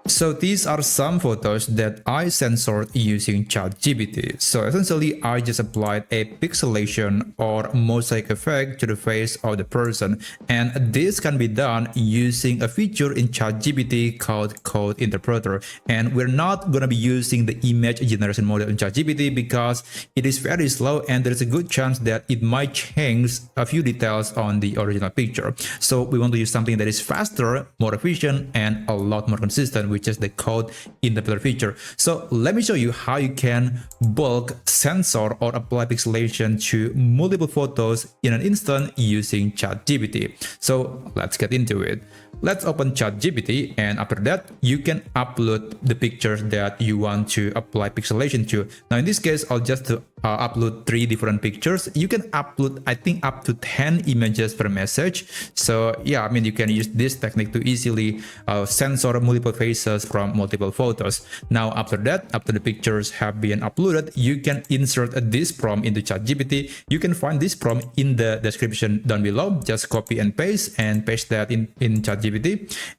So these are some photos that I censored using ChatGPT. So essentially, I just applied a pixelation or mosaic effect to the face of the person. And this can be done using a feature in ChatGPT called Code Interpreter. And we're not going to be using the image generation model in ChatGPT because it is very slow and there's a good chance that it might change a few details on the original picture. So we want to use something that is faster, more efficient, and a lot more consistent, which is the Code Interpreter feature. So let me show you how you can bulk censor or apply pixelation to multiple photos in an instant using ChatGPT. So let's get into it. Let's open ChatGPT, and after that, you can upload the pictures that you want to apply pixelation to. Now, in this case, I'll just upload 3 different pictures. You can upload, I think, up to 10 images per message. So yeah, I mean, you can use this technique to easily censor multiple faces from multiple photos. Now, after that, after the pictures have been uploaded, you can insert this prompt into ChatGPT. You can find this prompt in the description down below. Just copy and paste that in ChatGPT.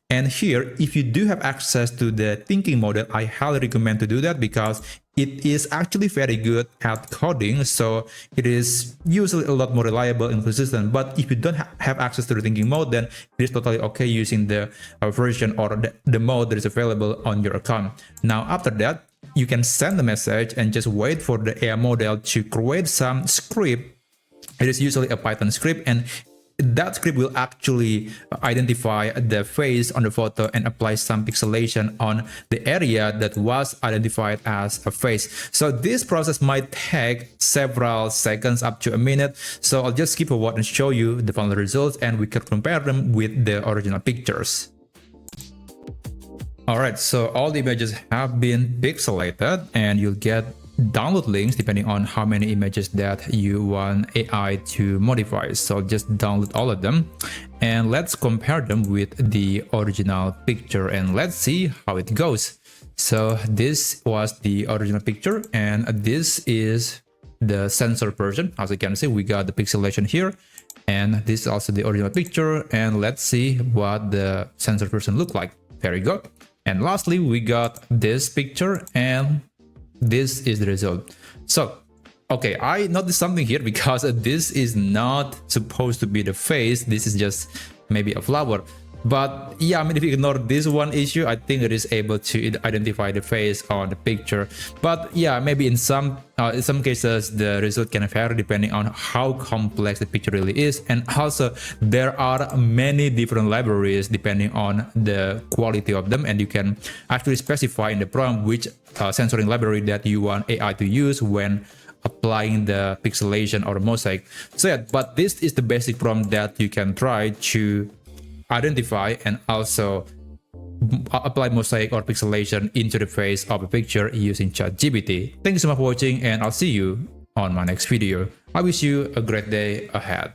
And here, if you do have access to the thinking model, I highly recommend to do that because it is actually very good at coding. So it is usually a lot more reliable and consistent. But if you don't have access to the thinking mode, then it is totally okay using the version or the mode that is available on your account. Now, after that, you can send the message and just wait for the AI model to create some script. It is usually a Python script, and that script will actually identify the face on the photo and apply some pixelation on the area that was identified as a face. So this process might take several seconds up to a minute. So I'll just skip forward and show you the final results, and we can compare them with the original pictures. Alright, so all the images have been pixelated, and you'll get download links depending on how many images that you want AI to modify. So just download all of them and let's compare them with the original picture and let's see how it goes. So this was the original picture and this is the censored version. As you can see, we got the pixelation here, and this is also the original picture, and let's see what the censored version look like. Very good. And lastly, we got this picture and this is the result. So, okay, I noticed something here because this is not supposed to be the face. This is just maybe a flower. But yeah, I mean, if you ignore this one issue, I think it is able to identify the face on the picture. But yeah, maybe in some cases, the result can vary depending on how complex the picture really is. And also, there are many different libraries depending on the quality of them. And you can actually specify in the prompt which censoring library that you want AI to use when applying the pixelation or mosaic. So yeah, but this is the basic prompt that you can try to identify and also apply mosaic or pixelation into the face of a picture using ChatGPT. Thank you so much for watching, and I'll see you on my next video. I wish you a great day ahead.